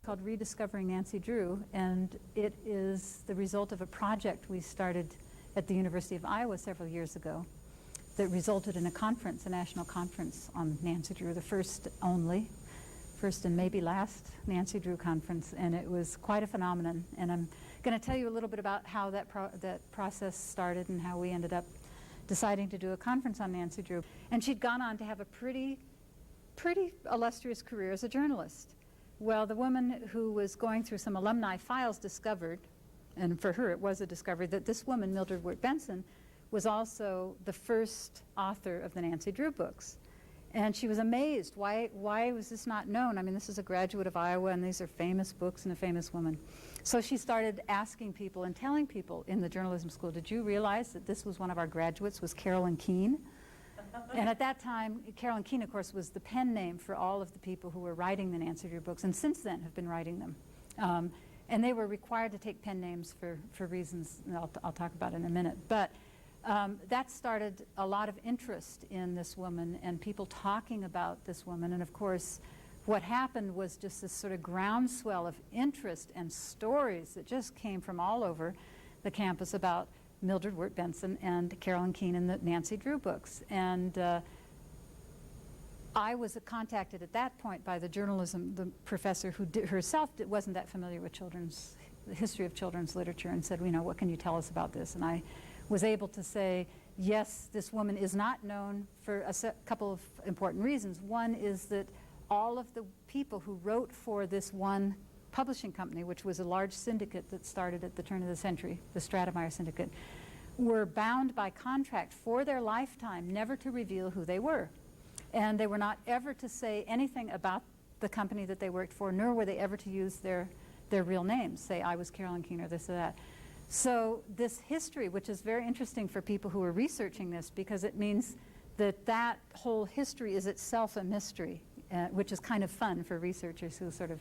called Rediscovering Nancy Drew, and it is the result of a project we started at the University of Iowa several years ago that resulted in a conference, a national conference on Nancy Drew, the first and maybe last Nancy Drew conference, and it was quite a phenomenon. And I'm going to tell you a little bit about how that process started and how we ended up deciding to do a conference on Nancy Drew. And she'd gone on to have a pretty illustrious career as a journalist. Well, the woman who was going through some alumni files discovered, and for her it was a discovery, that this woman, Mildred Wirt Benson, was also the first author of the Nancy Drew books. And she was amazed. Why was this not known? I mean, this is a graduate of Iowa, and these are famous books and a famous woman. So she started asking people and telling people in the journalism school, did you realize that this was one of our graduates, was Carolyn Keene? And at that time, Carolyn Keene, of course, was the pen name for all of the people who were writing the Nancy Drew books, and since then have been writing them. And they were required to take pen names for reasons I'll talk about in a minute. But that started a lot of interest in this woman and people talking about this woman. And of course, what happened was just this sort of groundswell of interest and stories that just came from all over the campus about Mildred Wirt Benson and Carolyn Keene and the Nancy Drew books. And I was contacted at that point by the professor who herself wasn't that familiar with the history of children's literature, and said, what can you tell us about this? And I was able to say, yes, this woman is not known for a couple of important reasons. One is that all of the people who wrote for this one publishing company, which was a large syndicate that started at the turn of the century, the Stratemeyer Syndicate, were bound by contract for their lifetime never to reveal who they were. And they were not ever to say anything about the company that they worked for, nor were they ever to use their real names, say, I was Carolyn Keene or this or that. So this history, which is very interesting for people who are researching this, because it means that whole history is itself a mystery, which is kind of fun for researchers who sort of,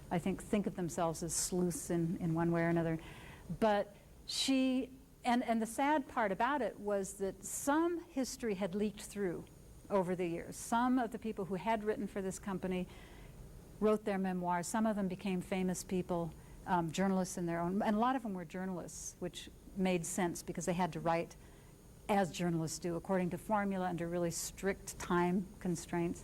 I think of themselves as sleuths in one way or another. But and the sad part about it was that some history had leaked through over the years. Some of the people who had written for this company wrote their memoirs. Some of them became famous people, journalists in their own, and a lot of them were journalists, which made sense because they had to write as journalists do, according to formula under really strict time constraints.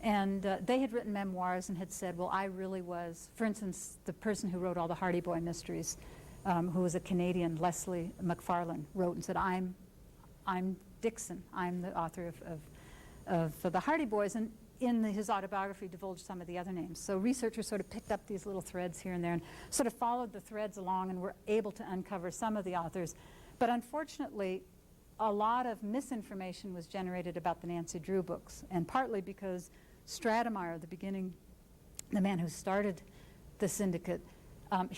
And they had written memoirs and had said, well, I really was, for instance, the person who wrote all the Hardy Boy mysteries, who was a Canadian, Leslie McFarlane, wrote and said, I'm Dixon. I'm the author of the Hardy Boys, and in his autobiography divulged some of the other names. So researchers sort of picked up these little threads here and there and sort of followed the threads along and were able to uncover some of the authors. But unfortunately, a lot of misinformation was generated about the Nancy Drew books, and partly because Stratemeyer, the man who started the syndicate,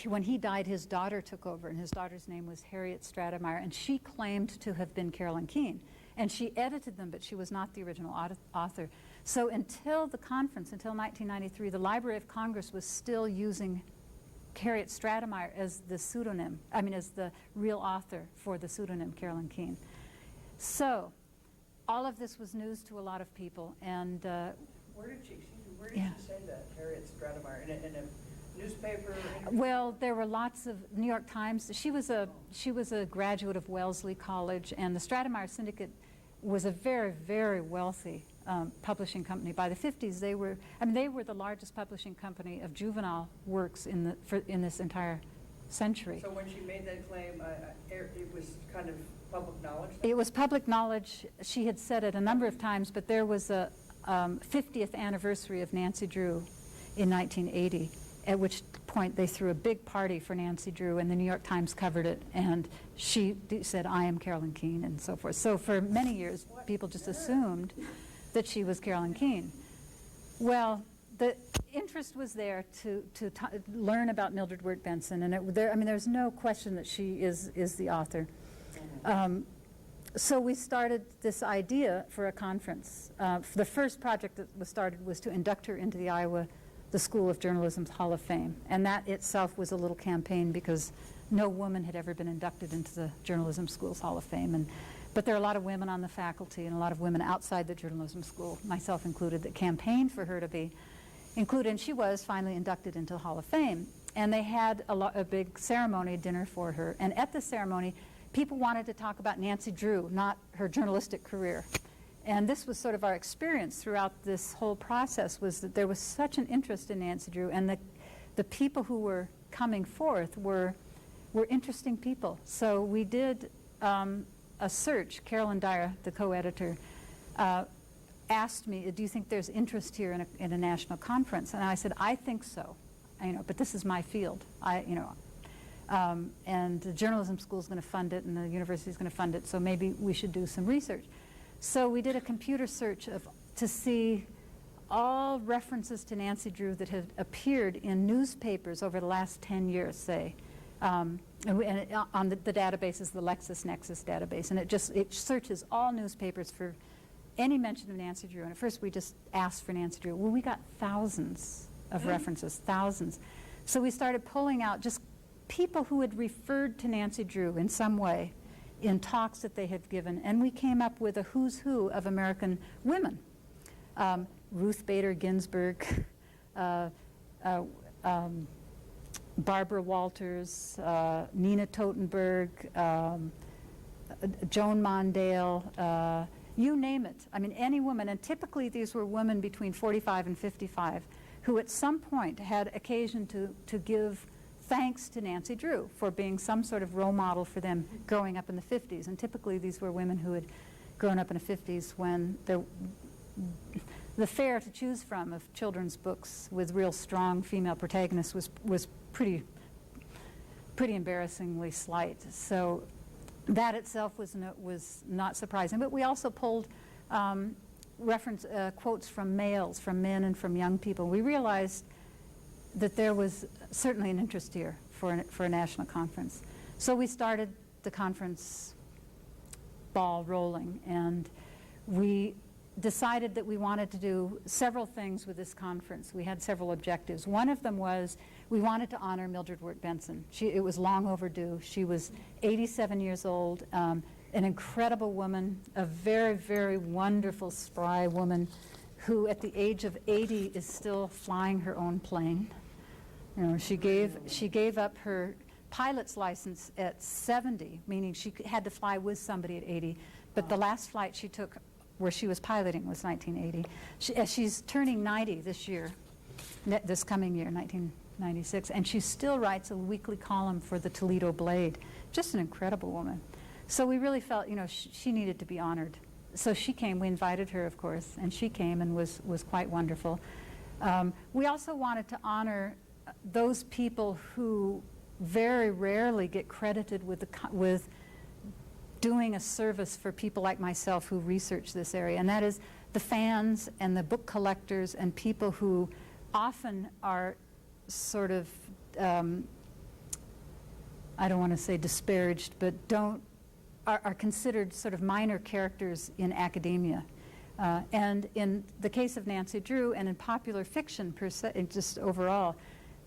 when he died, his daughter took over, and his daughter's name was Harriet Stratemeyer, and she claimed to have been Carolyn Keene. And she edited them, but she was not the original author. So until the conference, until 1993, the Library of Congress was still using Harriet Stratemeyer as the pseudonym, as the real author for the pseudonym Carolyn Keene. So all of this was news to a lot of people. And where did she say that, Harriet Stratemeyer? In a newspaper? Well, there were lots of New York Times. She was a graduate of Wellesley College, and the Stratemeyer Syndicate was a very, very wealthy publishing company. By the 50s, they were the largest publishing company of juvenile works in this entire century. So when she made that claim, it was kind of public knowledge? It was public knowledge. She had said it a number of times, but there was a 50th anniversary of Nancy Drew in 1980, at which point they threw a big party for Nancy Drew, and the New York Times covered it, and she said, I am Carolyn Keene, and so forth. So for many years, people just assumed that she was Carolyn Keene. Well, the interest was there to learn about Mildred Wirt Benson, and there's no question that she is the author. So we started this idea for a conference. The first project that was started was to induct her into the School of Journalism's Hall of Fame, and that itself was a little campaign because no woman had ever been inducted into the Journalism School's Hall of Fame. But there are a lot of women on the faculty and a lot of women outside the journalism school, myself included, that campaigned for her to be included, and she was finally inducted into the Hall of Fame. And they had a big ceremony, dinner for her. And at the ceremony, people wanted to talk about Nancy Drew, not her journalistic career. And this was sort of our experience throughout this whole process, was that there was such an interest in Nancy Drew, and the people who were coming forth were interesting people. So we did a search. Carolyn Dyer, the co-editor, asked me, do you think there's interest here in a national conference? And I said, I think so, but this is my field. And the journalism school is going to fund it, and the university is going to fund it, so maybe we should do some research. So we did a computer search to see all references to Nancy Drew that had appeared in newspapers over the last 10 years, say. And on the database is the LexisNexis database, and it searches all newspapers for any mention of Nancy Drew. And at first we just asked for Nancy Drew. Well, we got thousands of references, thousands. So we started pulling out just people who had referred to Nancy Drew in some way in talks that they had given, and we came up with a who's who of American women. Ruth Bader Ginsburg, Barbara Walters, Nina Totenberg, Joan Mondale, you name it. I mean, any woman, and typically these were women between 45 and 55 who at some point had occasion to give thanks to Nancy Drew for being some sort of role model for them growing up in the 50s. And typically these were women who had grown up in the 50s when the fare to choose from of children's books with real strong female protagonists was pretty embarrassingly slight. So that itself was not surprising. But we also pulled quotes from males, from men, and from young people. We realized that there was certainly an interest here for a national conference. So we started the conference ball rolling, and we decided that we wanted to do several things with this conference. We had several objectives. One of them was we wanted to honor Mildred Wirt Benson. It was long overdue. She was 87 years old, an incredible woman, a very, very wonderful, spry woman who at the age of 80 is still flying her own plane. She gave up her pilot's license at 70, meaning she had to fly with somebody at 80, but the last flight she took where she was piloting was 1980. She's turning 90 this year, this coming year, 1996, and she still writes a weekly column for the Toledo Blade. Just an incredible woman. So we really felt, she needed to be honored. So she came. We invited her, of course, and she came and was quite wonderful. We also wanted to honor those people who very rarely get credited with doing a service for people like myself who research this area, and that is the fans and the book collectors and people who often are sort of, I don't want to say disparaged, but are considered sort of minor characters in academia. And in the case of Nancy Drew and in popular fiction per se, just overall,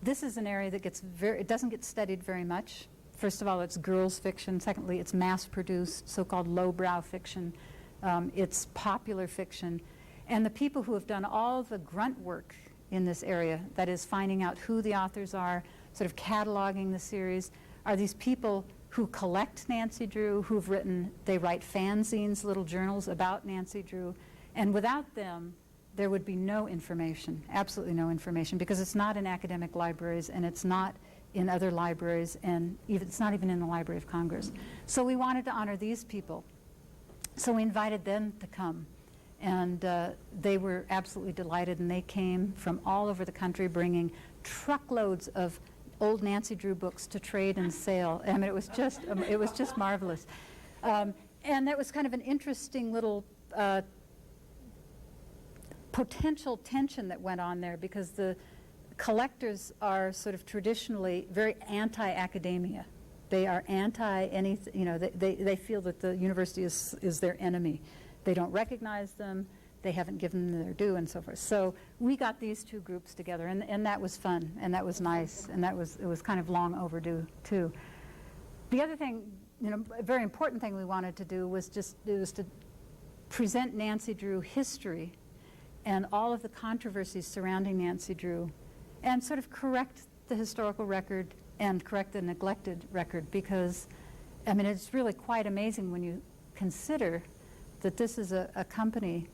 this is an area that it doesn't get studied very much. First of all, it's girls' fiction. Secondly, it's mass-produced, so-called lowbrow fiction. It's popular fiction. And the people who have done all the grunt work in this area, that is finding out who the authors are, sort of cataloging the series, are these people who collect Nancy Drew, they write fanzines, little journals about Nancy Drew. And without them, there would be no information, absolutely no information, because it's not in academic libraries and it's not in other libraries, and it's not even in the Library of Congress. So we wanted to honor these people. So we invited them to come, and they were absolutely delighted, and they came from all over the country bringing truckloads of old Nancy Drew books to trade and sale. I mean, it was just marvelous. And that was kind of an interesting little potential tension that went on there, because the collectors are sort of traditionally very anti-academia. They are anti-anything, they feel that the university is their enemy. They don't recognize them, they haven't given them their due, and so forth. So we got these two groups together, and that was fun, and that was nice, and it was kind of long overdue, too. The other thing, a very important thing we wanted to do was to present Nancy Drew history and all of the controversies surrounding Nancy Drew, and sort of correct the historical record and correct the neglected record, because, I mean, it's really quite amazing when you consider that this is a company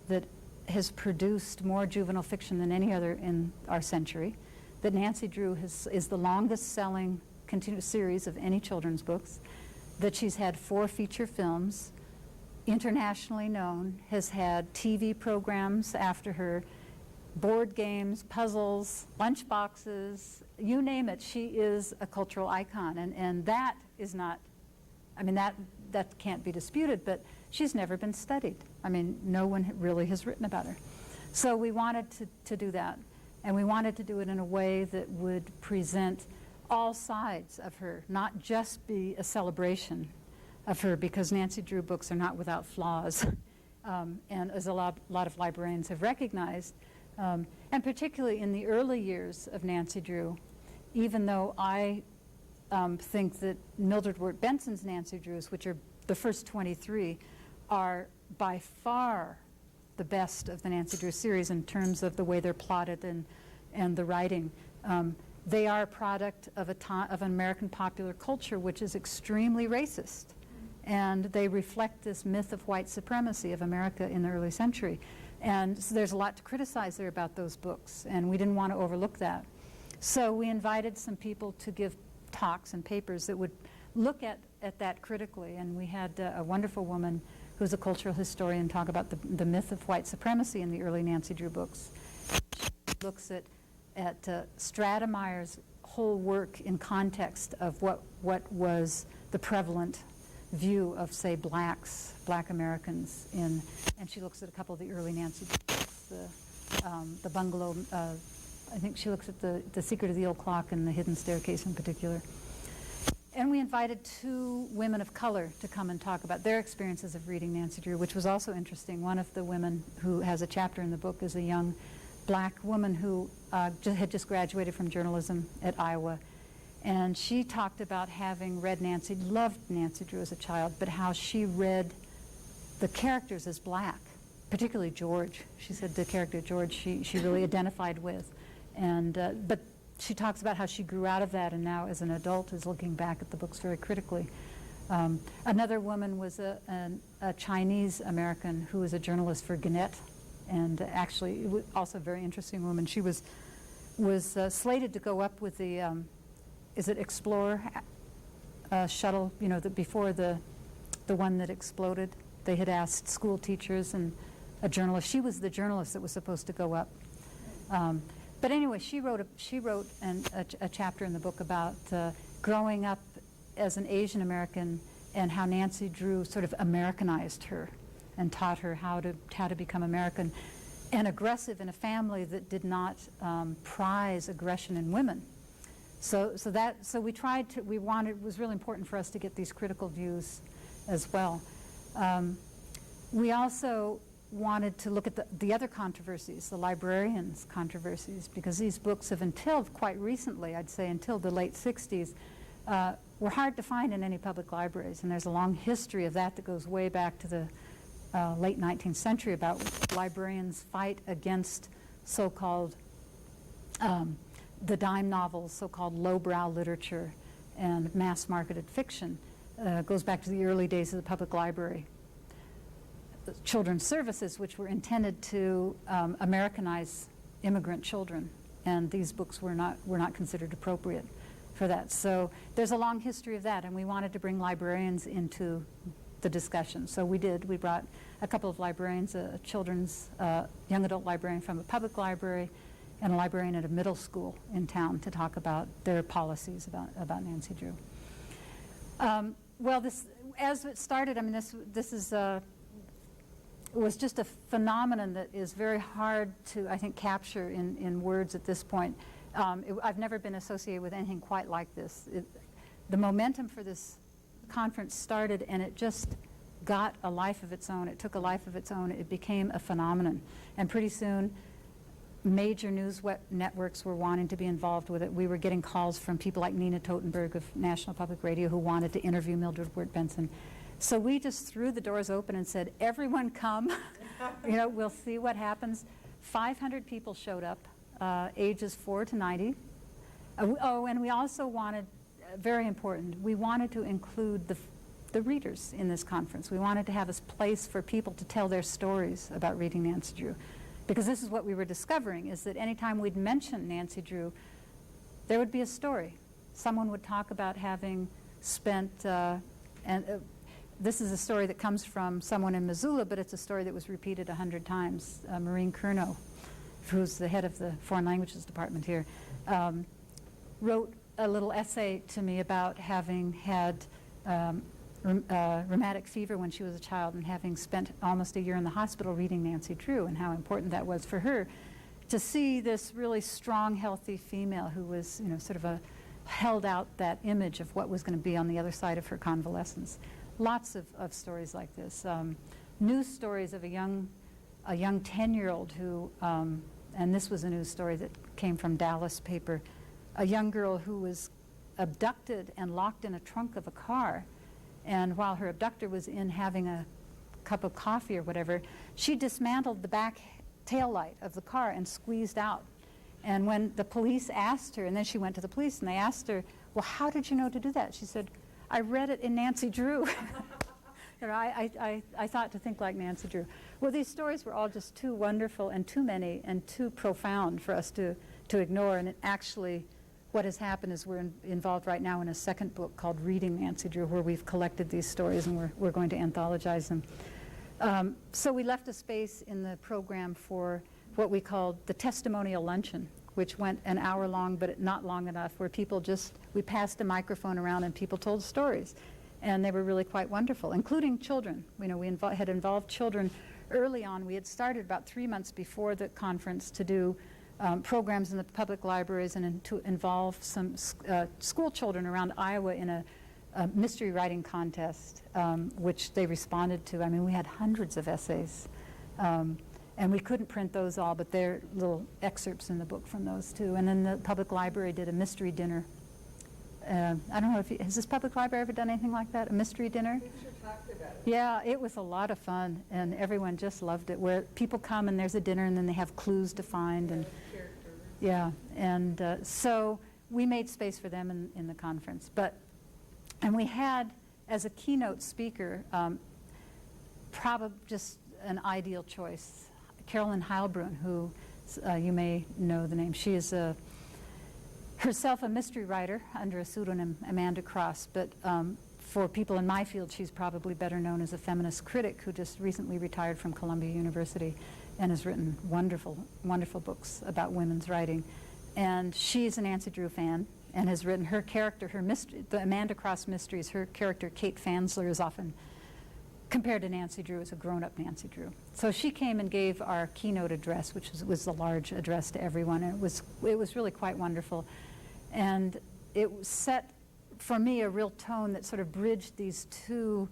that has produced more juvenile fiction than any other in our century, that Nancy Drew is the longest-selling continuous series of any children's books, that she's had 4 feature films, internationally known, has had TV programs after her, board games, puzzles, lunchboxes, you name it, she is a cultural icon. And that is not, I mean, that can't be disputed, but she's never been studied. I mean, no one really has written about her. So we wanted to do that, and we wanted to do it in a way that would present all sides of her, not just be a celebration of her, because Nancy Drew books are not without flaws, and as a lot of librarians have recognized, and particularly in the early years of Nancy Drew, even though I think that Mildred Wirt Benson's Nancy Drews, which are the first 23, are by far the best of the Nancy Drew series in terms of the way they're plotted and the writing. They are a product of an American popular culture which is extremely racist. And they reflect this myth of white supremacy of America in the early century. And so there's a lot to criticize there about those books, and we didn't want to overlook that. So we invited some people to give talks and papers that would look at that critically, and we had a wonderful woman who's a cultural historian talk about the myth of white supremacy in the early Nancy Drew books. She looks at Stratemeyer's whole work in context of what was the prevalent view of, say, black Americans and she looks at a couple of the early Nancy books, the bungalow, I think she looks at the Secret of the Old Clock and the Hidden Staircase in particular. And we invited 2 women of color to come and talk about their experiences of reading Nancy Drew, which was also interesting. One of the women who has a chapter in the book is a young black woman who had just graduated from journalism at Iowa. And she talked about having read loved Nancy Drew as a child, but how she read the characters as black, particularly George. She said the character George she really identified with. And, but she talks about how she grew out of that and now as an adult is looking back at the books very critically. Another woman was a Chinese American who was a journalist for Gannett, and actually also a very interesting woman. She was slated to go up with the is it Explorer shuttle, you know, before the one that exploded. They had asked school teachers and a journalist. She was the journalist that was supposed to go up. But anyway, she wrote a chapter in the book about growing up as an Asian American and how Nancy Drew sort of Americanized her and taught her how to become American and aggressive in a family that did not prize aggression in women. So we tried to, it was really important for us to get these critical views as well. We also wanted to look at the other controversies, the librarians' controversies, because these books have until quite recently, I'd say until the late 60s, were hard to find in any public libraries. And there's a long history of that goes way back to the late 19th century about librarians' fight against so-called the dime novels, so-called lowbrow literature and mass-marketed fiction. Goes back to the early days of the public library. The children's services, which were intended to Americanize immigrant children, and these books were not considered appropriate for that. So there's a long history of that, and we wanted to bring librarians into the discussion. So we did. We brought a couple of librarians, a children's young adult librarian from a public library, and a librarian at a middle school in town to talk about their policies about Nancy Drew. Well, as it started, I mean, this is was just a phenomenon that is very hard to, I think, capture in words at this point. I've never been associated with anything quite like this. The momentum for this conference started, and it just got a life of its own. It took a life of its own. It became a phenomenon. And pretty soon, major news networks were wanting to be involved with it. We were getting calls from people like Nina Totenberg of National Public Radio who wanted to interview Mildred Wirt Benson. So we just threw the doors open and said, everyone come. You know, we'll see what happens. 500 people showed up, ages 4 to 90. Oh, and we also wanted, very important, we wanted to include the readers in this conference. We wanted to have a place for people to tell their stories about reading Nancy Drew. Because this is what we were discovering, is that anytime we'd mention Nancy Drew, there would be a story. Someone would talk about having spent, this is a story that comes from someone in Missoula, but it's a story that was repeated 100 times. Maureen Curnow, who's the head of the Foreign Languages Department here, wrote a little essay to me about having had rheumatic fever when she was a child and having spent almost a year in the hospital reading Nancy Drew, and how important that was for her to see this really strong, healthy female who was, you know, sort of held out that image of what was going to be on the other side of her convalescence. Lots of stories like this. News stories of a young 10-year-old who, and this was a news story that came from Dallas paper, a young girl who was abducted and locked in a trunk of a car. And while her abductor was in having a cup of coffee or whatever, she dismantled the back tail light of the car and squeezed out. And when the police asked her, and then she went to the police and they asked her, well, how did you know to do that? She said, I read it in Nancy Drew. You know, I thought to think like Nancy Drew. Well, these stories were all just too wonderful and too many and too profound for us to ignore. And it actually, what has happened is we're involved right now in a second book called Reading Nancy Drew, where we've collected these stories and we're going to anthologize them. So we left a space in the program for what we called the testimonial luncheon, which went an hour long, but not long enough, where people we passed a microphone around and people told stories. And they were really quite wonderful, including children. You know, we had involved children early on. We had started about 3 months before the conference to do programs in the public libraries and to involve some school children around Iowa in a mystery writing contest, which they responded to. I mean, we had hundreds of essays. And we couldn't print those all, but there are little excerpts in the book from those too. And then the public library did a mystery dinner. I don't know has this public library ever done anything like that, a mystery dinner? We should talk about it. Yeah, it was a lot of fun, and everyone just loved it, where people come and there's a dinner and then they have clues to find. And yeah, and so we made space for them in the conference. And we had, as a keynote speaker, probably just an ideal choice, Carolyn Heilbrunn, who you may know the name. She is herself a mystery writer under a pseudonym, Amanda Cross, but for people in my field, she's probably better known as a feminist critic who just recently retired from Columbia University and has written wonderful, wonderful books about women's writing. And she's a Nancy Drew fan and has written her character, the Amanda Cross mysteries, her character, Kate Fansler, is often compared to Nancy Drew as a grown-up Nancy Drew. So she came and gave our keynote address, which was the large address to everyone. And it was really quite wonderful. And it set, for me, a real tone that sort of bridged these two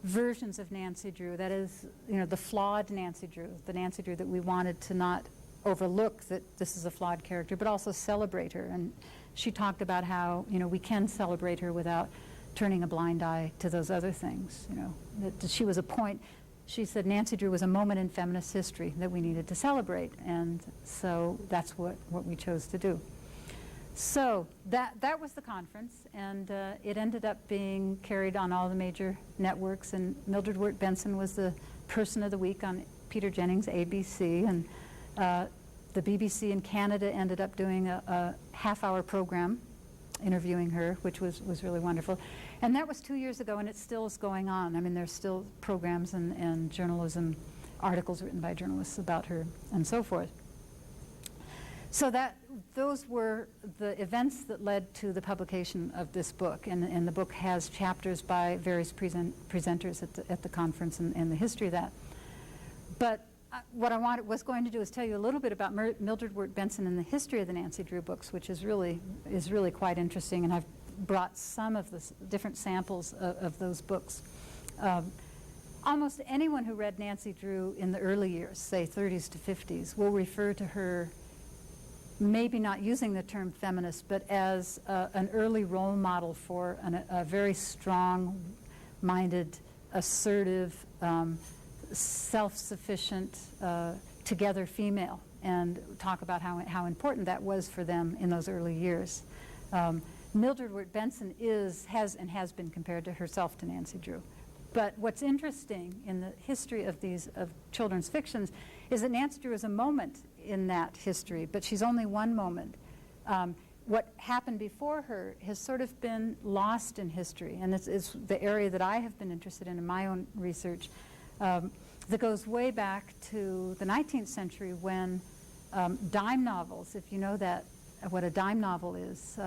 versions of Nancy Drew. That is, you know, the flawed Nancy Drew, the Nancy Drew that we wanted to not overlook that this is a flawed character, but also celebrate her. And she talked about how, you know, we can celebrate her without turning a blind eye to those other things, you know. That she was a point, she said Nancy Drew was a moment in feminist history that we needed to celebrate, and so that's what we chose to do. So that was the conference, and it ended up being carried on all the major networks, and Mildred Wirt Benson was the person of the week on Peter Jennings' ABC, and the BBC in Canada ended up doing a half-hour program interviewing her, which was really wonderful. And that was 2 years ago, and it still is going on. I mean, there's still programs and journalism, articles written by journalists about her, and so forth. So those were the events that led to the publication of this book, and the book has chapters by various presenters at the conference and the history of that. But what I was going to do is tell you a little bit about Mildred Wirt Benson and the history of the Nancy Drew books, which is really quite interesting, and I've brought some of the different samples of those books. Almost anyone who read Nancy Drew in the early years, say 30s to 50s, will refer to her, maybe not using the term feminist, but as an early role model for a very strong-minded, assertive, self-sufficient, together female, and talk about how important that was for them in those early years. Mildred Wirt Benson has been compared to herself to Nancy Drew. But what's interesting in the history of children's fictions is that Nancy Drew is a moment in that history, but she's only one moment. What happened before her has sort of been lost in history, and it's the area that I have been interested in my own research, that goes way back to the 19th century when dime novels, if you know what a dime novel is,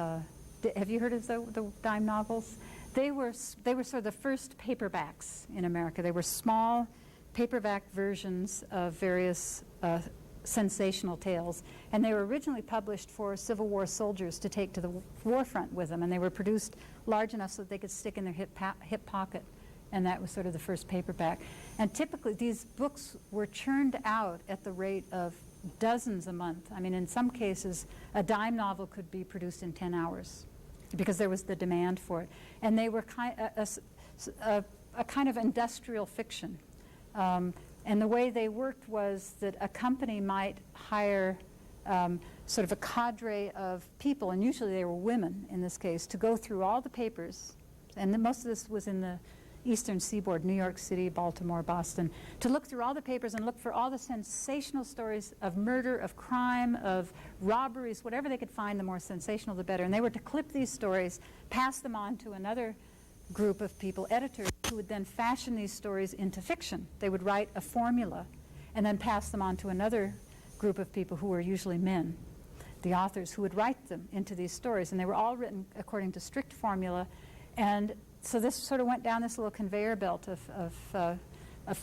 have you heard of the dime novels? They were sort of the first paperbacks in America. They were small paperback versions of various sensational tales, and they were originally published for Civil War soldiers to take to the war front with them, and they were produced large enough so that they could stick in their hip pocket, and that was sort of the first paperback. And typically these books were churned out at the rate of dozens a month. I mean, in some cases a dime novel could be produced in 10 hours because there was the demand for it, and they were a kind of industrial fiction. And the way they worked was that a company might hire sort of a cadre of people, and usually they were women in this case, to go through all the papers, and most of this was in the Eastern Seaboard, New York City, Baltimore, Boston, to look through all the papers and look for all the sensational stories of murder, of crime, of robberies, whatever they could find, the more sensational the better. And they were to clip these stories, pass them on to another group of people, editors, who would then fashion these stories into fiction. They would write a formula and then pass them on to another group of people who were usually men, the authors, who would write them into these stories. And they were all written according to strict formula. And so this sort of went down this little conveyor belt of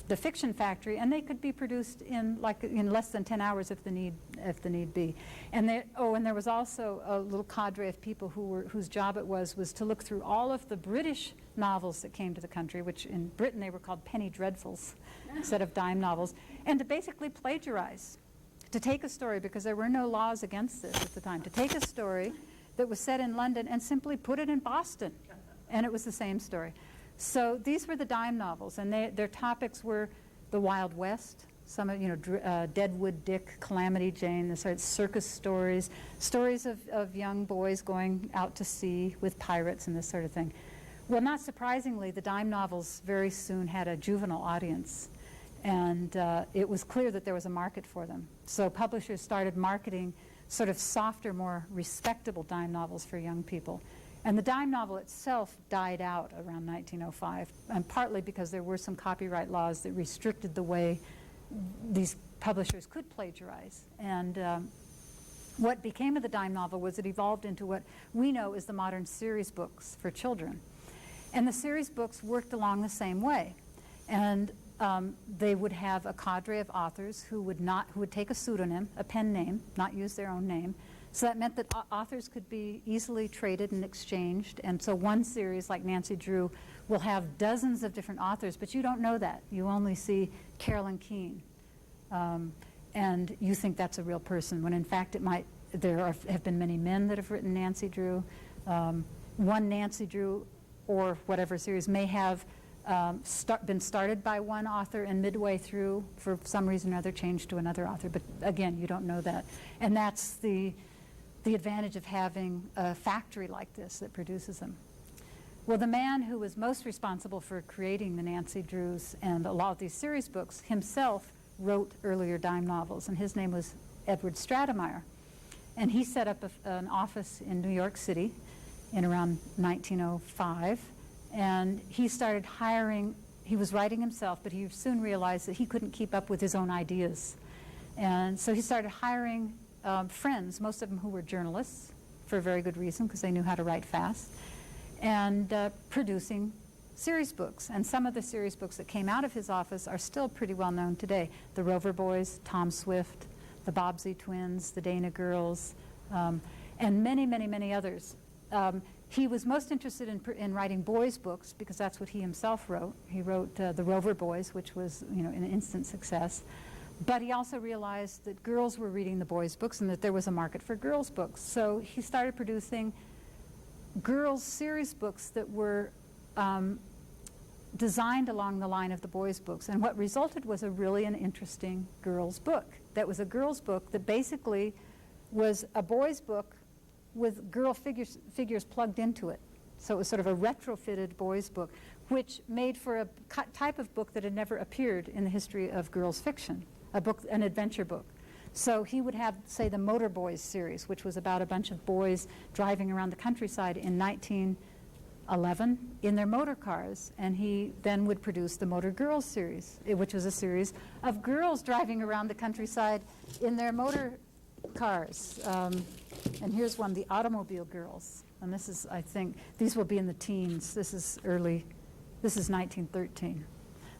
the fiction factory, and they could be produced in less than 10 hours if the need be. And there was also a little cadre of people whose job it was to look through all of the British novels that came to the country, which in Britain they were called penny dreadfuls instead of dime novels, and to basically plagiarize, to take a story, because there were no laws against this at the time, to take a story that was set in London and simply put it in Boston, and it was the same story. So these were the dime novels, and their topics were the Wild West, some of, Deadwood Dick, Calamity Jane, the sort of circus stories, stories of young boys going out to sea with pirates and this sort of thing. Well, not surprisingly, the dime novels very soon had a juvenile audience, and it was clear that there was a market for them. So publishers started marketing sort of softer, more respectable dime novels for young people. And the dime novel itself died out around 1905, and partly because there were some copyright laws that restricted the way these publishers could plagiarize. And what became of the dime novel was it evolved into what we know is the modern series books for children. And the series books worked along the same way. And they would have a cadre of authors who would take a pseudonym, a pen name, not use their own name. So that meant that authors could be easily traded and exchanged. And so one series, like Nancy Drew, will have dozens of different authors, but you don't know that. You only see Carolyn Keene. And you think that's a real person, when in fact there have been many men that have written Nancy Drew. One Nancy Drew, or whatever series, may have been started by one author and midway through, for some reason or other, changed to another author. But again, you don't know that. And that's the advantage of having a factory like this that produces them. Well, the man who was most responsible for creating the Nancy Drews and a lot of these series books himself wrote earlier dime novels, and his name was Edward Stratemeyer. And he set up an office in New York City in around 1905, and he started hiring. He was writing himself, but he soon realized that he couldn't keep up with his own ideas. And so he started hiring friends, most of them who were journalists, for a very good reason, because they knew how to write fast, and producing series books. And some of the series books that came out of his office are still pretty well known today. The Rover Boys, Tom Swift, the Bobbsey Twins, the Dana Girls, and many, many, many others. He was most interested in writing boys' books, because that's what he himself wrote. He wrote The Rover Boys, which was an instant success. But he also realized that girls were reading the boys' books and that there was a market for girls' books. So he started producing girls' series books that were designed along the line of the boys' books. And what resulted was an interesting girls' book. That was a girls' book that basically was a boys' book with girl figures plugged into it. So it was sort of a retrofitted boys' book, which made for a type of book that had never appeared in the history of girls' fiction, an adventure book. So he would have, say, the Motor Boys series, which was about a bunch of boys driving around the countryside in 1911 in their motor cars, and he then would produce the Motor Girls series, which was a series of girls driving around the countryside in their motor cars. And here's one, the Automobile Girls. And this is, I think, these will be in the teens. This is 1913.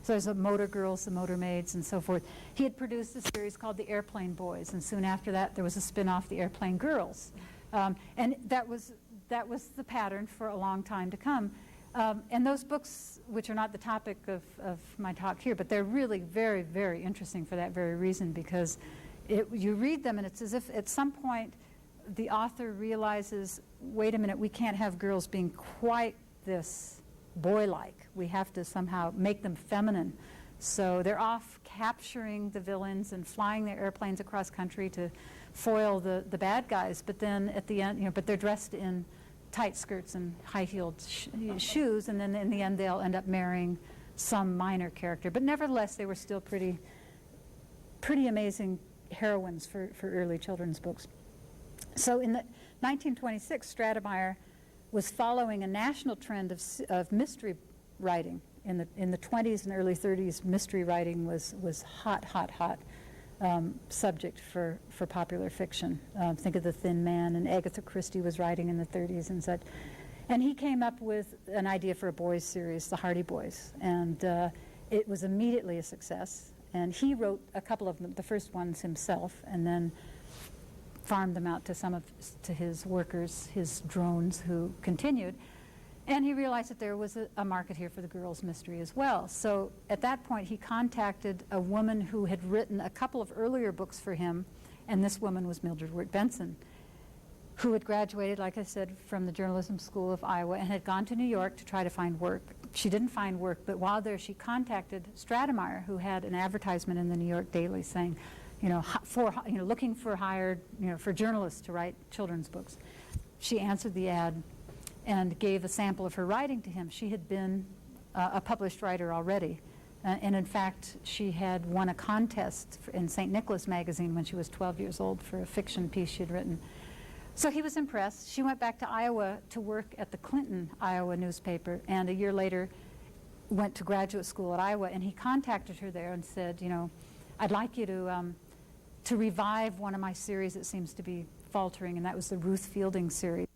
So there's the Motor Girls, the Motor Maids, and so forth. He had produced a series called The Airplane Boys, and soon after that there was a spin-off, The Airplane Girls. And that was the pattern for a long time to come. And those books, which are not the topic of my talk here, but they're really very, very interesting for that very reason, because you read them and it's as if at some point the author realizes, wait a minute, we can't have girls being quite this boy-like. We have to somehow make them feminine. So they're off capturing the villains and flying their airplanes across country to foil the bad guys. But then at the end, but they're dressed in tight skirts and high-heeled shoes, and then in the end they'll end up marrying some minor character. But nevertheless, they were still pretty amazing heroines for early children's books. So in 1926, Stratemeyer was following a national trend of mystery writing. In the 20s and early 30s, mystery writing was hot subject for popular fiction. Think of The Thin Man, and Agatha Christie was writing in the 30s and such. And he came up with an idea for a boys series, The Hardy Boys, and it was immediately a success. And he wrote a couple of them, the first ones himself, and then farmed them out to his workers, his drones, who continued. And he realized that there was a market here for the girls' mystery as well. So at that point, he contacted a woman who had written a couple of earlier books for him, and this woman was Mildred Wirt Benson, who had graduated, like I said, from the Journalism School of Iowa and had gone to New York to try to find work. She didn't find work, but while there, she contacted Stratemeyer, who had an advertisement in the New York Daily saying, looking for hired, for journalists to write children's books. She answered the ad and gave a sample of her writing to him. She had been a published writer already. And in fact, she had won a contest in St. Nicholas magazine when she was 12 years old for a fiction piece she had written. So he was impressed. She went back to Iowa to work at the Clinton, Iowa newspaper, and a year later went to graduate school at Iowa, and he contacted her there and said, I'd like you to revive one of my series that seems to be faltering, and that was the Ruth Fielding series.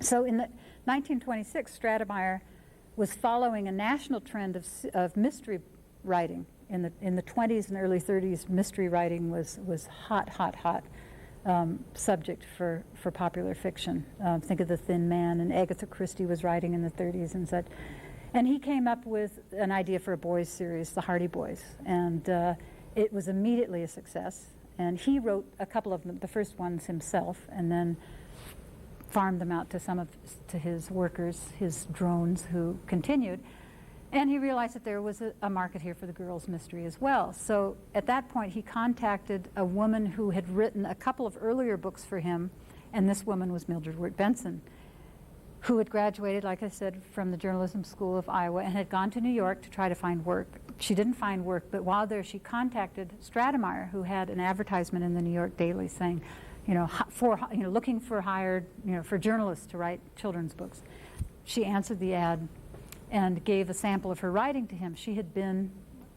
So in 1926, Stratemeyer was following a national trend of mystery writing. In the 20s and early 30s, mystery writing was hot subject for popular fiction. Think of The Thin Man, and Agatha Christie was writing in the 30s and such. And he came up with an idea for a boys series, The Hardy Boys, and it was immediately a success. And he wrote a couple of them, the first ones himself, and then farmed them out to his workers, his drones, who continued. And he realized that there was a market here for the girls' mystery as well. So at that point, he contacted a woman who had written a couple of earlier books for him, and this woman was Mildred Wirt Benson, who had graduated, like I said, from the journalism school of Iowa and had gone to New York to try to find work. She didn't find work, but while there, she contacted Stratemeyer, who had an advertisement in the New York Daily saying, looking for hired, for journalists to write children's books. She answered the ad and gave a sample of her writing to him. She had been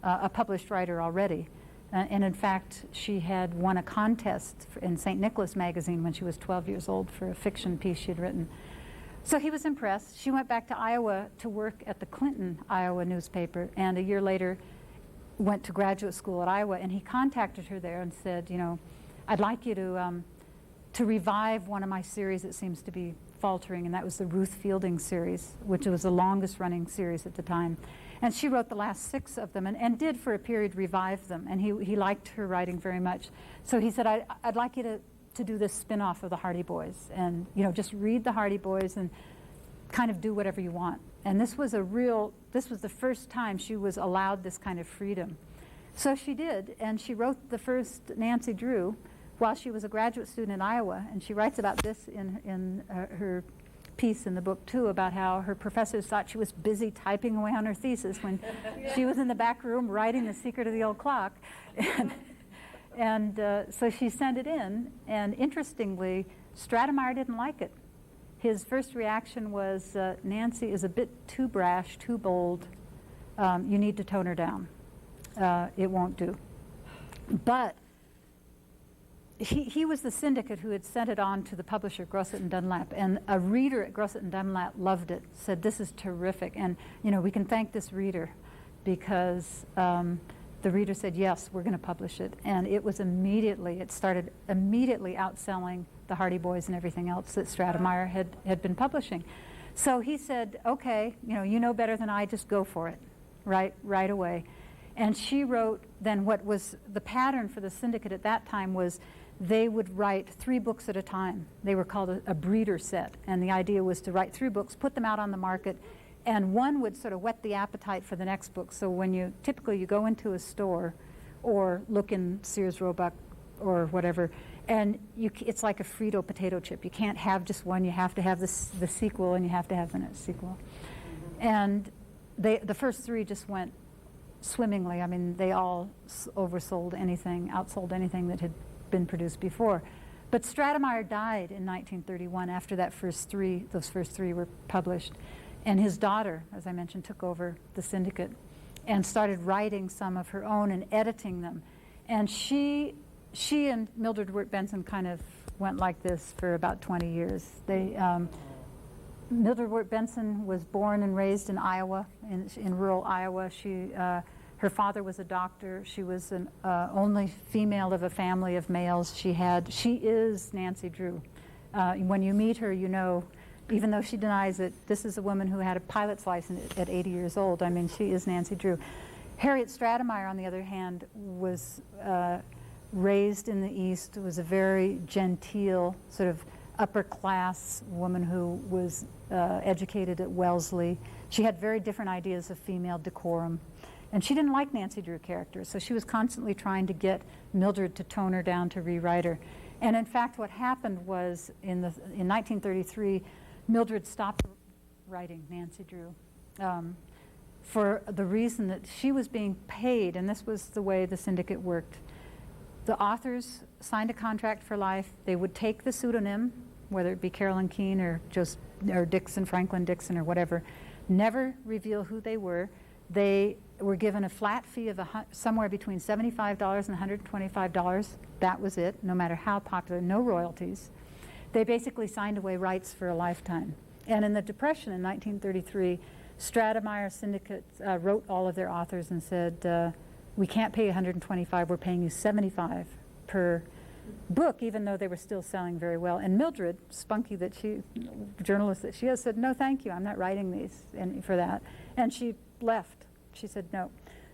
a published writer already. And in fact, she had won a contest in St. Nicholas magazine when she was 12 years old for a fiction piece she had written. So he was impressed. She went back to Iowa to work at the Clinton, Iowa newspaper, and a year later went to graduate school at Iowa, and he contacted her there and said, I'd like you to revive one of my series that seems to be faltering, and that was the Ruth Fielding series, which was the longest running series at the time. And she wrote the last 6 of them and did for a period revive them, and he liked her writing very much. So he said, I'd like you to do this spin-off of the Hardy Boys, and just read the Hardy Boys and kind of do whatever you want. And this was the first time she was allowed this kind of freedom. So she did, and she wrote the first Nancy Drew while she was a graduate student in Iowa, and she writes about this in her piece in the book too, about how her professors thought she was busy typing away on her thesis when she was in the back room writing The Secret of the Old Clock. And so she sent it in, and interestingly, Stratemeyer didn't like it. His first reaction was, Nancy is a bit too brash, too bold. You need to tone her down. It won't do. But he was the syndicate who had sent it on to the publisher, Grosset and Dunlap, and a reader at Grosset and Dunlap loved it, said, this is terrific. And we can thank this reader, because the reader said, yes, we're going to publish it. And it started immediately outselling the Hardy Boys and everything else that Stratemeyer had been publishing. So he said, okay, you know better than I, just go for it, right away. And she wrote then what was the pattern for the syndicate at that time was they would write 3 books at a time. They were called a breeder set. And the idea was to write 3 books, put them out on the market, and one would sort of whet the appetite for the next book. So when typically you go into a store or look in Sears Roebuck or whatever, and it's like a Frito potato chip. You can't have just one. You have to have the sequel, and you have to have the next sequel. And the first 3 just went swimmingly. I mean, they all outsold anything that had been produced before. But Stratemeyer died in 1931 after those first 3 were published. And his daughter, as I mentioned, took over the syndicate and started writing some of her own and editing them. And she and Mildred Wirt Benson kind of went like this for about 20 years. Mildred Wirt Benson was born and raised in Iowa, in rural Iowa. Her father was a doctor. She was an only female of a family of males. She is Nancy Drew. When you meet her, even though she denies it, this is a woman who had a pilot's license at 80 years old. I mean, she is Nancy Drew. Harriet Stratemeyer, on the other hand, was raised in the East, was a very genteel, sort of upper-class woman who was educated at Wellesley. She had very different ideas of female decorum. And she didn't like Nancy Drew characters, so she was constantly trying to get Mildred to tone her down, to rewrite her. And in fact, what happened was in 1933, Mildred stopped writing Nancy Drew for the reason that she was being paid, and this was the way the syndicate worked. The authors signed a contract for life. They would take the pseudonym, whether it be Carolyn Keene or Dixon, Franklin Dixon or whatever, never reveal who they were. They were given a flat fee of somewhere between $75 and $125. That was it, no matter how popular, no royalties. They basically signed away rights for a lifetime. And in the Depression in 1933, Stratemeyer Syndicate wrote all of their authors and said, we can't pay $125, we're paying you $75 per book, even though they were still selling very well. And Mildred, spunky journalist that she is, said, no, thank you, I'm not writing these for that. And she left. She said no.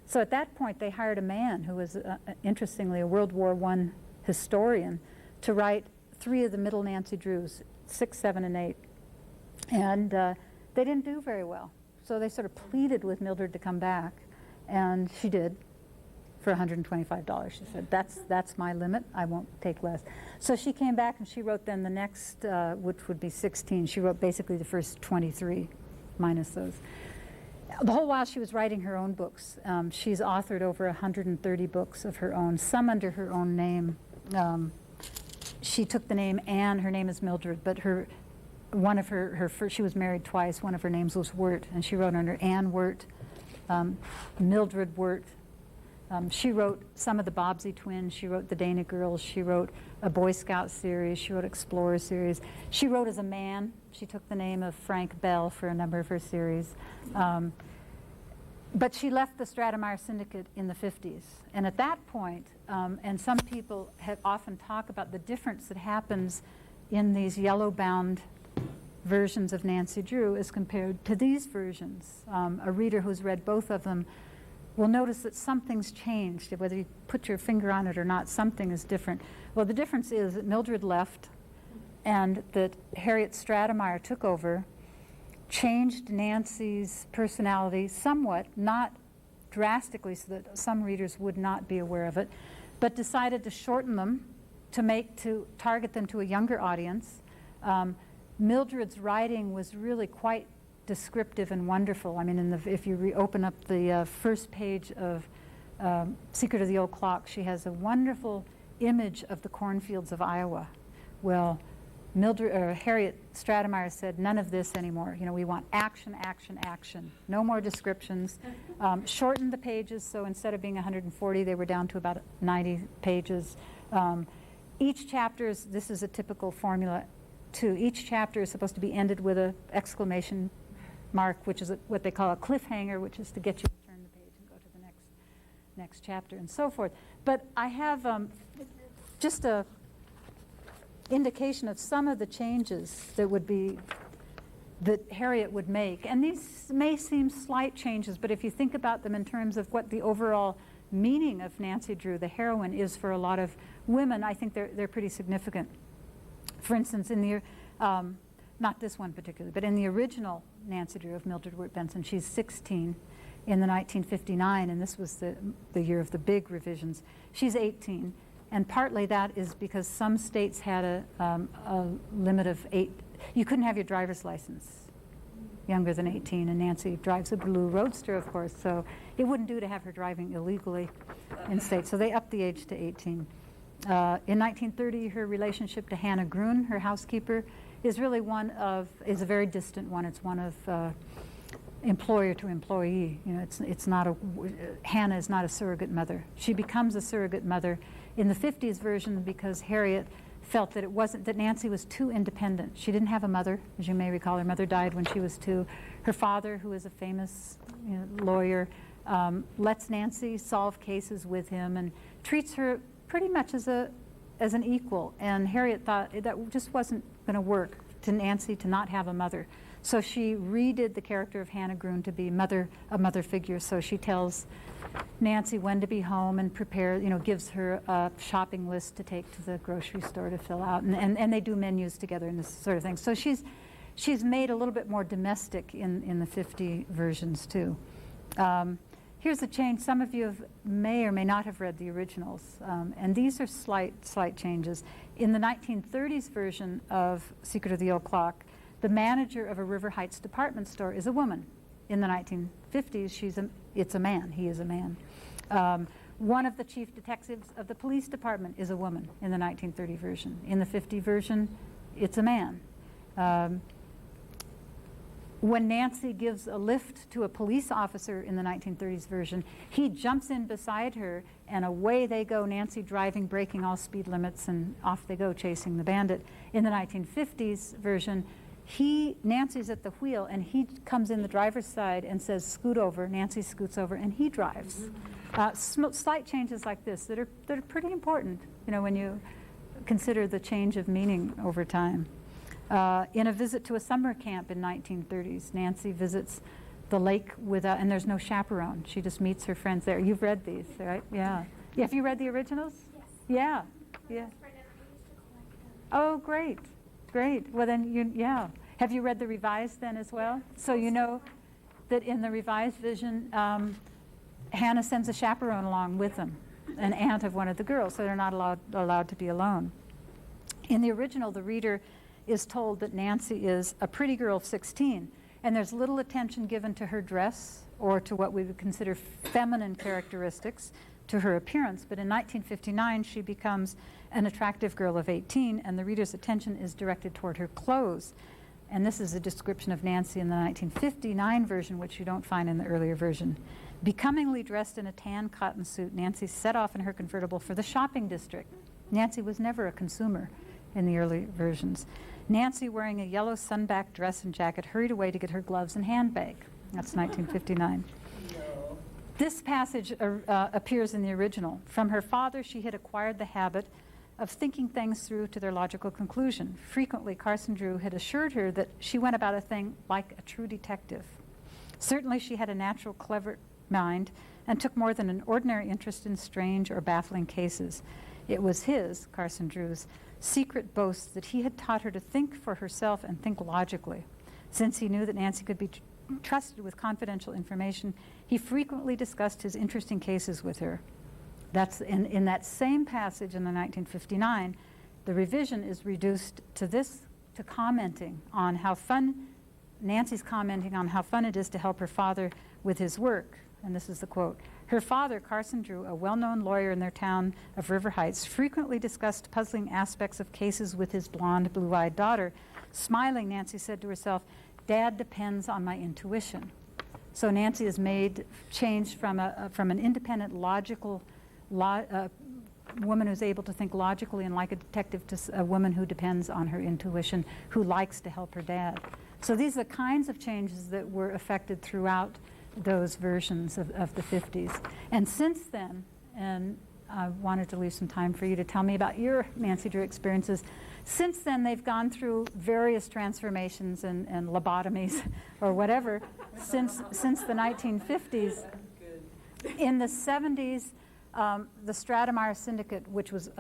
So at that point, they hired a man who was, interestingly, a World War I historian to write 3 of the middle Nancy Drews, 6, 7, and 8. And they didn't do very well. So they sort of pleaded with Mildred to come back, and she did for $125. She said, that's my limit, I won't take less. So she came back and she wrote then the next, which would be 16. She wrote basically the first 23, minus those. The whole while she was writing her own books. She's authored over 130 books of her own, some under her own name. She took the name Anne, her name is Mildred, but one of her first, she was married twice, one of her names was Wirt, and she wrote under Anne Wirt, Mildred Wirt. She wrote some of the Bobbsey twins, she wrote the Dana Girls, she wrote a Boy Scout series, she wrote Explorer series. She wrote as a man. She took the name of Frank Bell for a number of her series. But she left the Stratemeyer Syndicate in the 50s. And at that point, and some people have often talk about the difference that happens in these yellow-bound versions of Nancy Drew as compared to these versions. A reader who's read both of them will notice that something's changed. Whether you put your finger on it or not, something is different. Well, the difference is that Mildred left and that Harriet Stratemeyer took over, changed Nancy's personality somewhat, not drastically so that some readers would not be aware of it, but decided to shorten them to target them to a younger audience. Mildred's writing was really quite descriptive and wonderful. I mean, if you open up the first page of Secret of the Old Clock, she has a wonderful image of the cornfields of Iowa. Well, Harriet Stratemeyer said, none of this anymore. You know, we want action, action, action. No more descriptions. Shortened the pages, so instead of being 140, they were down to about 90 pages. Each chapter this is a typical formula too. Each chapter is supposed to be ended with an exclamation mark, which is what they call a cliffhanger, which is to get you to turn the page and go to the next chapter and so forth. But I have just a indication of some of the changes that Harriet would make. And these may seem slight changes, but if you think about them in terms of what the overall meaning of Nancy Drew, the heroine, is for a lot of women, I think they're pretty significant. For instance, in the not this one particularly, but in the original Nancy Drew of Mildred Wirt Benson, she's 16 in the 1959, and this was the year of the big revisions. She's 18, and partly that is because some states had a limit of 8. You couldn't have your driver's license younger than 18, and Nancy drives a blue Roadster, of course, so it wouldn't do to have her driving illegally in states, so they upped the age to 18. In 1930, her relationship to Hannah Grun, her housekeeper, is really is a very distant one. It's one of employer to employee. You know, it's not Hannah is not a surrogate mother. She becomes a surrogate mother in the 50s version because Harriet felt that Nancy was too independent. She didn't have a mother, as you may recall. Her mother died when she was 2. Her father, who is a famous lawyer, lets Nancy solve cases with him and treats her pretty much as an equal. And Harriet thought that just wasn't going to work to Nancy to not have a mother. So she redid the character of Hannah Grun to be a mother figure. So she tells Nancy when to be home and gives her a shopping list to take to the grocery store to fill out. And they do menus together and this sort of thing. So she's made a little bit more domestic in the 50 versions too. Here's a change. Some of you may or may not have read the originals, and these are slight changes. In the 1930s version of Secret of the Old Clock, the manager of a River Heights department store is a woman. In the 1950s, it's a man. He is a man. One of the chief detectives of the police department is a woman in the 1930 version. In the 50 version, it's a man. When Nancy gives a lift to a police officer in the 1930s version, he jumps in beside her and away they go, Nancy driving, breaking all speed limits, and off they go chasing the bandit. In the 1950s version, Nancy's at the wheel and he comes in the driver's side and says, scoot over. Nancy scoots over and he drives. Slight changes like this that are pretty important, when you consider the change of meaning over time. In a visit to a summer camp in 1930s, Nancy visits the lake and there's no chaperone. She just meets her friends there. You've read these, right? Yeah. Have you read the originals? Yes. Yeah. Oh, great. Well, then, yeah. Have you read the revised then as well? So you know that in the revised vision, Hannah sends a chaperone along with them, an aunt of one of the girls, so they're not allowed to be alone. In the original, the reader is told that Nancy is a pretty girl of 16, and there's little attention given to her dress or to what we would consider feminine characteristics, to her appearance. But in 1959, she becomes an attractive girl of 18, and the reader's attention is directed toward her clothes. And this is a description of Nancy in the 1959 version, which you don't find in the earlier version. Becomingly dressed in a tan cotton suit, Nancy set off in her convertible for the shopping district. Nancy was never a consumer in the early versions. Nancy, wearing a yellow sunback dress and jacket, hurried away to get her gloves and handbag. That's 1959. No. This passage appears in the original. From her father, she had acquired the habit of thinking things through to their logical conclusion. Frequently, Carson Drew had assured her that she went about a thing like a true detective. Certainly, she had a natural, clever mind and took more than an ordinary interest in strange or baffling cases. It was his, Carson Drew's, secret boast that he had taught her to think for herself and think logically. Since he knew that Nancy could be trusted with confidential information, he frequently discussed his interesting cases with her. That's in that same passage in the 1959, the revision is reduced to commenting on how fun, Nancy's commenting on how fun it is to help her father with his work. And this is the quote. Her father, Carson Drew, a well-known lawyer in their town of River Heights, frequently discussed puzzling aspects of cases with his blonde, blue-eyed daughter. Smiling, Nancy said to herself, Dad depends on my intuition. So Nancy is changed from an independent, logical woman who's able to think logically and like a detective to a woman who depends on her intuition, who likes to help her dad. So these are the kinds of changes that were affected throughout those versions of the 50s. And since then, and I wanted to leave some time for you to tell me about your Nancy Drew experiences. Since then, they've gone through various transformations and lobotomies or whatever since the 1950s. In the 70s, the Stratemeyer Syndicate, which was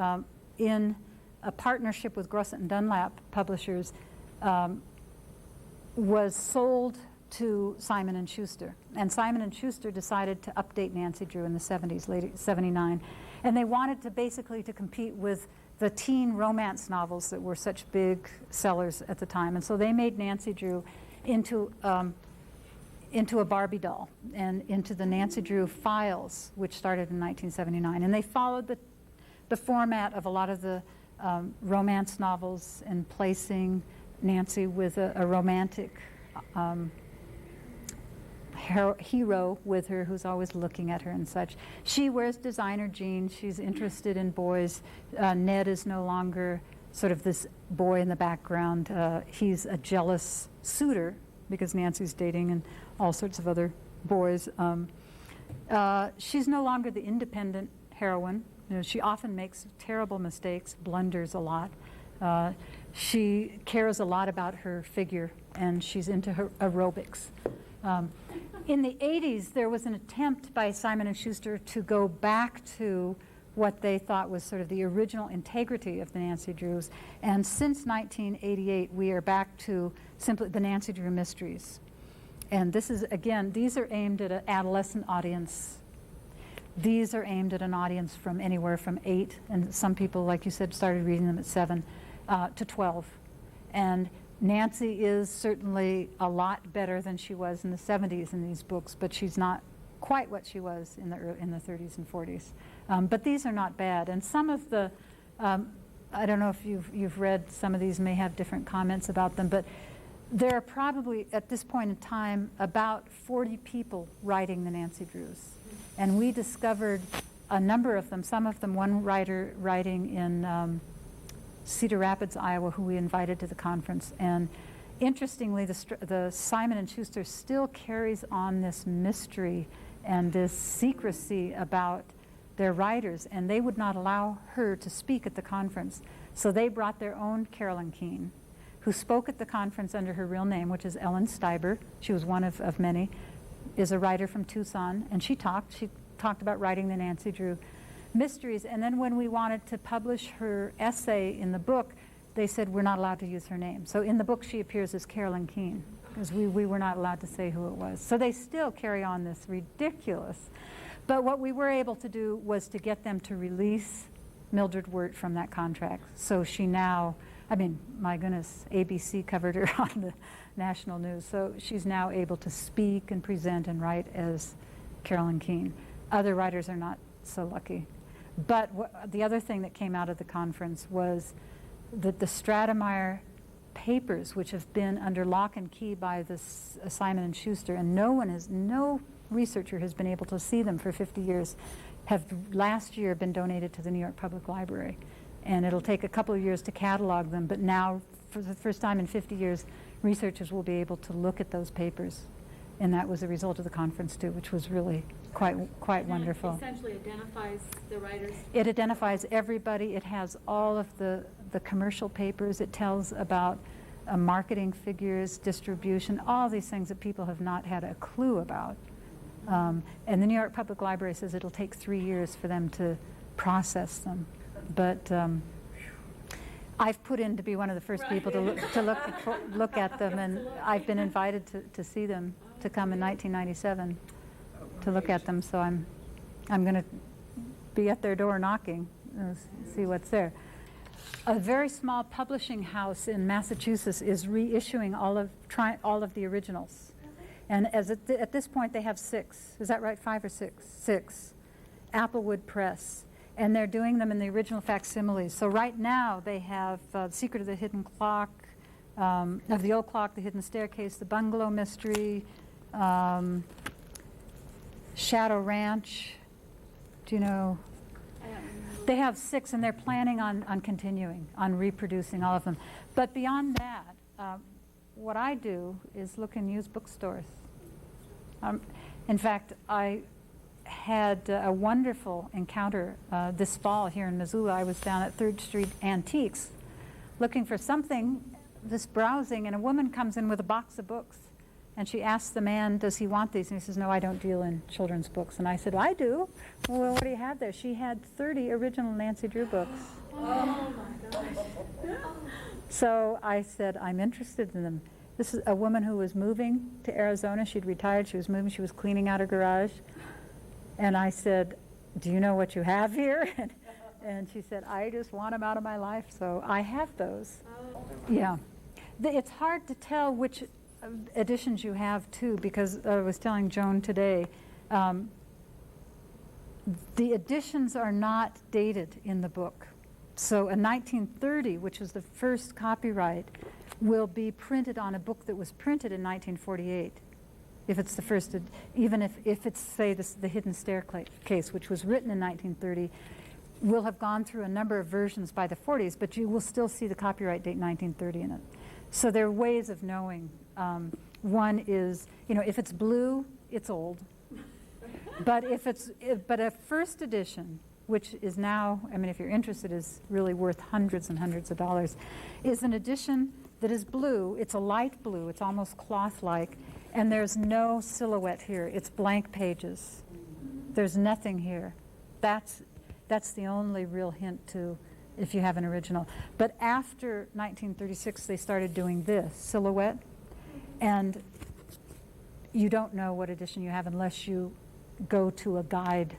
in a partnership with Grosset and Dunlap publishers, was sold to Simon & Schuster. And Simon & Schuster decided to update Nancy Drew in the 70s, late 79. And they wanted to basically to compete with the teen romance novels that were such big sellers at the time. And so they made Nancy Drew into a Barbie doll and into the Nancy Drew Files, which started in 1979. And they followed the format of a lot of the romance novels and placing Nancy with a romantic hero with her who's always looking at her and such. She wears designer jeans. She's interested in boys. Ned is no longer sort of this boy in the background. He's a jealous suitor because Nancy's dating and all sorts of other boys. She's no longer the independent heroine. She often makes terrible mistakes, blunders a lot. She cares a lot about her figure, and she's into her aerobics. In the 80s, there was an attempt by Simon & Schuster to go back to what they thought was sort of the original integrity of the Nancy Drews. And since 1988, we are back to simply the Nancy Drew Mysteries. And this is, again, these are aimed at an adolescent audience. These are aimed at an audience from anywhere from 8, and some people, like you said, started reading them at 7, to 12. And Nancy is certainly a lot better than she was in the 70s in these books, but she's not quite what she was in the 30s and 40s. But these are not bad. And some of the, I don't know if you've read some of these, may have different comments about them, but There are probably, at this point in time, about 40 people writing the Nancy Drews. And we discovered a number of them, some of them, one writer writing in Cedar Rapids, Iowa, who we invited to the conference. And interestingly, the Simon & Schuster still carries on this mystery and this secrecy about their writers, and they would not allow her to speak at the conference. So they brought their own Carolyn Keene, who spoke at the conference under her real name, which is Ellen Steiber. She was one of many, is a writer from Tucson, and she talked about writing the Nancy Drew mysteries. And then when we wanted to publish her essay in the book, they said we're not allowed to use her name. So in the book she appears as Carolyn Keene, because we were not allowed to say who it was. So they still carry on this ridiculous. But what we were able to do was to get them to release Mildred Wirt from that contract. So she now, I mean, my goodness, ABC covered her on the national news. So she's now able to speak and present and write as Carolyn Keene. Other writers are not so lucky. But the other thing that came out of the conference was that the Stratemeyer papers, which have been under lock and key by this Simon & Schuster, and no researcher has been able to see them for 50 years, have last year been donated to the New York Public Library. And it'll take a couple of years to catalog them, but now, for the first time in 50 years, researchers will be able to look at those papers. And that was a result of the conference too, which was really quite wonderful. It essentially identifies the writers. It identifies everybody. It has all of the commercial papers. It tells about marketing figures, distribution, all these things that people have not had a clue about. And the New York Public Library says it'll take 3 years for them to process them. But I've put in to be one of the first people to look at them, and I've been invited to see them, to come in 1997 to look at them. So I'm going to be at their door knocking, see what's there. A very small publishing house in Massachusetts is reissuing all of the originals. And at this point, they have 6. Is that right? 5 or 6? 6. Applewood Press. And they're doing them in the original facsimiles. So right now, they have The Secret of the Hidden Clock, of the Old Clock, The Hidden Staircase, The Bungalow Mystery, Shadow Ranch. Do you know? They have 6, and they're planning on continuing, on reproducing all of them. But beyond that, what I do is look in used bookstores. In fact, I had a wonderful encounter this fall here in Missoula. I was down at 3rd Street Antiques looking for something, just browsing, and a woman comes in with a box of books. And she asks the man, does he want these? And he says, no, I don't deal in children's books. And I said, I do. Well, what do you have there? She had 30 original Nancy Drew books. Oh my gosh. So I said, I'm interested in them. This is a woman who was moving to Arizona. She'd retired. She was moving. She was cleaning out her garage. And I said, do you know what you have here? And she said, I just want them out of my life. So I have those. Yeah. It's hard to tell which editions you have too, because I was telling Joan today, the editions are not dated in the book. So a 1930, which was the first copyright, will be printed on a book that was printed in 1948. If it's the first, even if it's, say, the Hidden Staircase, which was written in 1930, will have gone through a number of versions by the 40s, but you will still see the copyright date 1930 in it. So there are ways of knowing. One is, if it's blue, it's old. But but a first edition, which is now, I mean, if you're interested, is really worth hundreds and hundreds of dollars, is an edition that is blue. It's a light blue. It's almost cloth-like. And there's no silhouette here. It's blank pages. There's nothing here. That's the only real hint to if you have an original. But after 1936, they started doing this, silhouette. And you don't know what edition you have unless you go to a guide,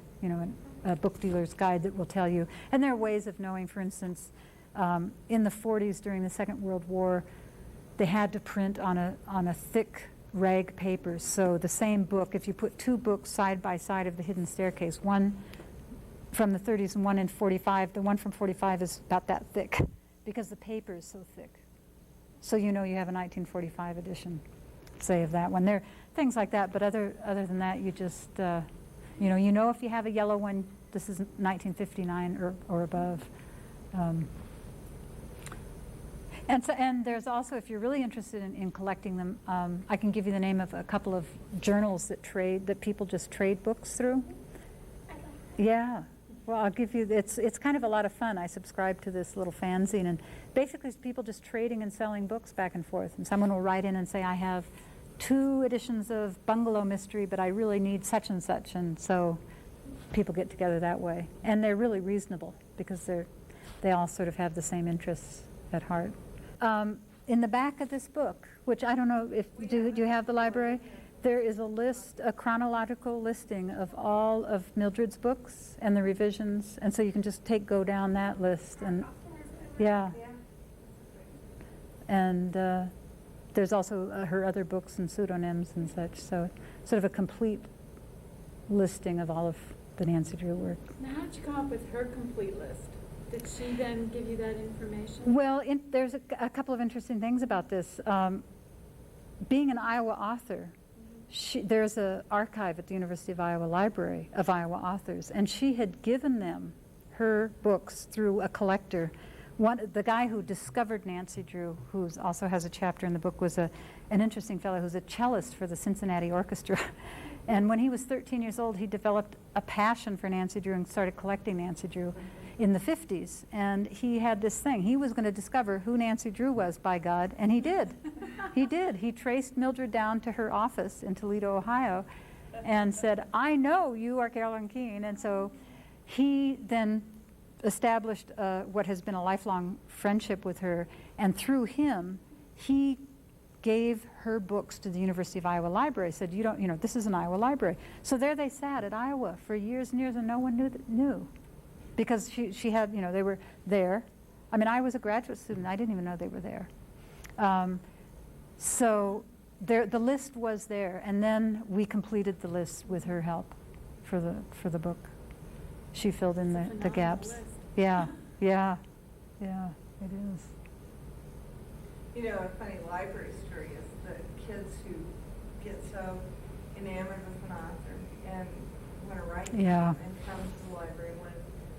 a book dealer's guide that will tell you. And there are ways of knowing. For instance, in the 40s during the Second World War, they had to print on a thick rag paper. So the same book, if you put 2 books side by side of The Hidden Staircase, one from the 30s and one in 45, the one from 45 is about that thick because the paper is so thick. So you know you have a 1945 edition, say, of that one. There are things like that, but other than that, you just, you know if you have a yellow one, this is 1959 or above. And there's also, if you're really interested in collecting them, I can give you the name of a couple of journals that people just trade books through. Yeah. Well, I'll give you, it's kind of a lot of fun. I subscribe to this little fanzine, and basically it's people just trading and selling books back and forth. And someone will write in and say, I have 2 editions of Bungalow Mystery, but I really need such and such. And so people get together that way. And they're really reasonable because they all sort of have the same interests at heart. In the back of this book, which I don't know if, do you have the library? There is a chronological listing of all of Mildred's books and the revisions, and so you can just go down that list, and yeah. And there's also her other books and pseudonyms and such, so sort of a complete listing of all of the Nancy Drew work. Now, how did you come up with her complete list? Did she then give you that information? Well, there's a couple of interesting things about this. Being an Iowa author, there's an archive at the University of Iowa Library of Iowa authors, and she had given them her books through a collector. The guy who discovered Nancy Drew, who also has a chapter in the book, was an interesting fellow who's a cellist for the Cincinnati Orchestra. And when he was 13 years old, he developed a passion for Nancy Drew and started collecting Nancy Drew in the 50s. And he had this thing. He was going to discover who Nancy Drew was, by God, and he did. He did. He traced Mildred down to her office in Toledo, Ohio, and said, I know you are Carolyn Keene. And so he then established what has been a lifelong friendship with her, and through him, he gave her books to the University of Iowa Library, said, this is an Iowa library. So there they sat at Iowa for years and years, and no one knew. Because she had, they were there. I mean, I was a graduate student. I didn't even know they were there. So the list was there, and then we completed the list with her help for the book. She filled in the gaps. List. Yeah, it is. A funny library story is the kids who get so enamored with an author and want to write Yeah. and come to the library and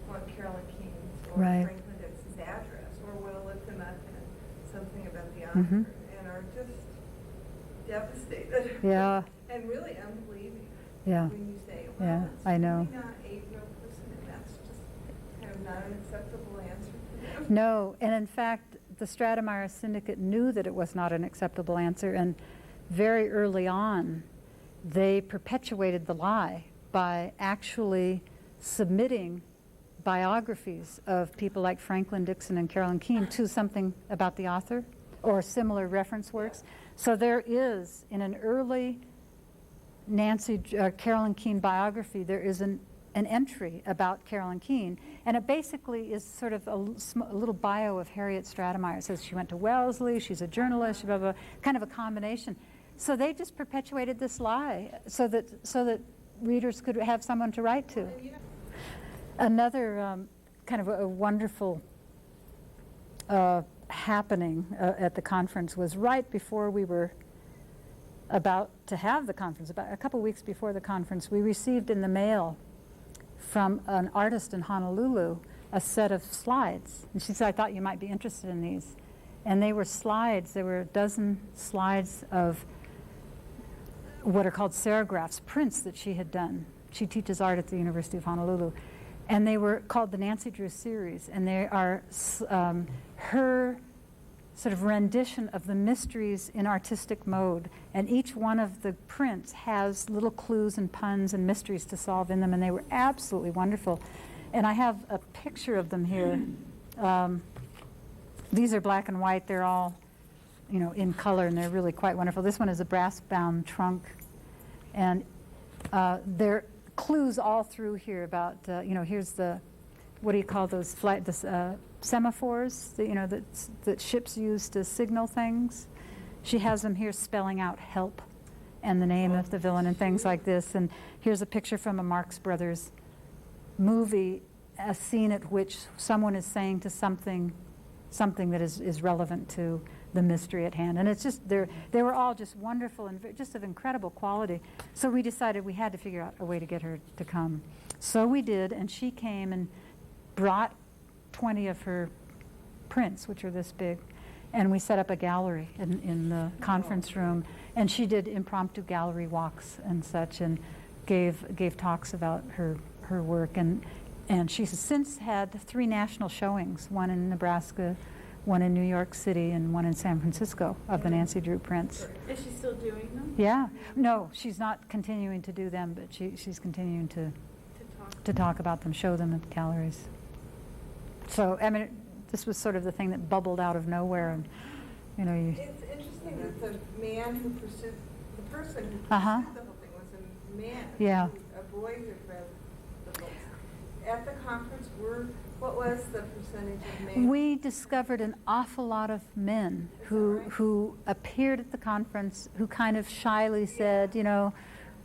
want Carolyn Keene's or Right. Franklin Dix's address, or will look them up and something about the author, Mhm. and are just devastated. Yeah. And really unbelieving. Yeah. When you say, Yeah, well, it's I know. really not a real person, and that's just kind of not an acceptable answer for them. No, and in fact, the Stratemeyer Syndicate knew that it was not an acceptable answer, and very early on, they perpetuated the lie by actually submitting biographies of people like Franklin Dixon and Carolyn Keene to something about the author or similar reference works. So there is, in an early Carolyn Keene biography, there is an entry about Carolyn Keene, and it basically is sort of a little bio of Harriet Stratemeyer. It says she went to Wellesley, she's a journalist, blah, blah, blah, kind of a combination. So they just perpetuated this lie so that readers could have someone to write to. Another kind of a wonderful happening at the conference was right before we were about to have the conference, about a couple weeks before the conference, we received in the mail from an artist in Honolulu a set of slides. And she said, I thought you might be interested in these. And they were slides, there were a dozen slides of what are called serigraphs, prints that she had done. She teaches art at the University of Honolulu. And they were called the Nancy Drew series. And they are her sort of rendition of the mysteries in artistic mode. And each one of the prints has little clues and puns and mysteries to solve in them, and they were absolutely wonderful. And I have a picture of them here. These are black and white. They're all, in color, and they're really quite wonderful. This one is a brass-bound trunk. And there are clues all through here about, here's the, what do you call those semaphores that ships use to signal things. She has them here spelling out help and the name of the villain and things like this. And here's a picture from a Marx Brothers movie, a scene at which someone is saying to something that is relevant to the mystery at hand. And it's just, they were all just wonderful and just of incredible quality. So we decided we had to figure out a way to get her to come. So we did, and she came and brought 20 of her prints, which are this big, and we set up a gallery in the conference room, and she did impromptu gallery walks and such, and gave talks about her work, and she's since had 3 national showings, one in Nebraska, one in New York City, and one in San Francisco of the Nancy Drew prints. Is she still doing them? Yeah, no, she's not continuing to do them, but she's continuing to talk about them, show them at galleries. So, I mean, this was sort of the thing that bubbled out of nowhere, and you know, It's interesting that the man who pursued, the person who pursued Uh-huh. the whole thing was a man. Yeah. A boy who read the books. At the conference, what was the percentage of men? We discovered an awful lot of men who appeared at the conference, who kind of shyly said, you know,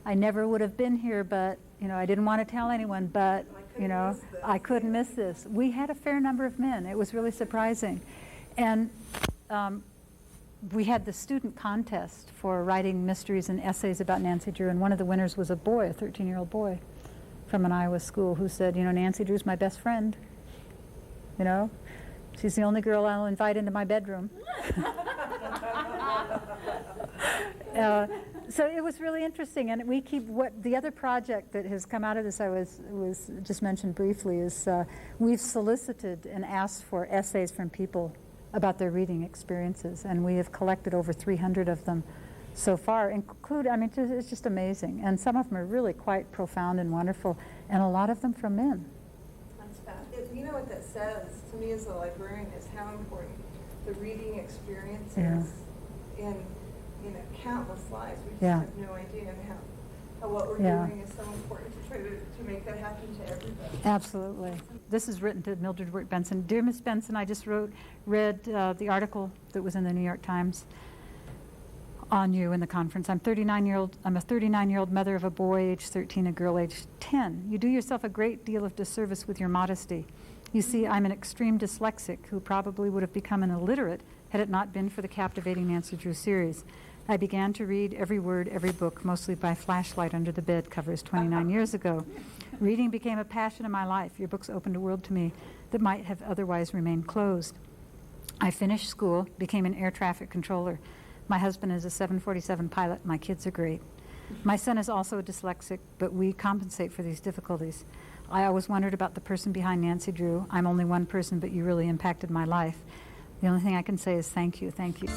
I never would have been here, but, you know, I didn't want to tell anyone, but, you know, I couldn't miss this. We had a fair number of men. It was really surprising. And we had the student contest for writing mysteries and essays about Nancy Drew, and one of the winners was a boy, a 13-year-old boy from an Iowa school who said, you know, Nancy Drew's my best friend. You know, she's the only girl I'll invite into my bedroom. So it was really interesting, and we keep the other project that has come out of this. I was just mentioned briefly is we've solicited and asked for essays from people about their reading experiences, and we have collected over 300 of them so far. I mean, it's just amazing, and some of them are really quite profound and wonderful, and a lot of them from men. That's fast. You know what that says to me as a librarian is how important the reading experience is in countless lives. We just have no idea, and how what we're doing is so important to try to make that happen to everybody. Absolutely. This is written to Mildred Wirt Benson. Dear Miss Benson, I just read the article that was in the New York Times on you in the conference. I'm a 39-year-old mother of a boy age 13, a girl age 10. You do yourself a great deal of disservice with your modesty. You see, I'm an extreme dyslexic who probably would have become an illiterate had it not been for the captivating Nancy Drew series. I began to read every word, every book, mostly by flashlight under the bed covers 29 years ago. Reading became a passion in my life. Your books opened a world to me that might have otherwise remained closed. I finished school, became an air traffic controller. My husband is a 747 pilot. My kids are great. My son is also a dyslexic, but we compensate for these difficulties. I always wondered about the person behind Nancy Drew. I'm only one person, but you really impacted my life. The only thing I can say is thank you, thank you.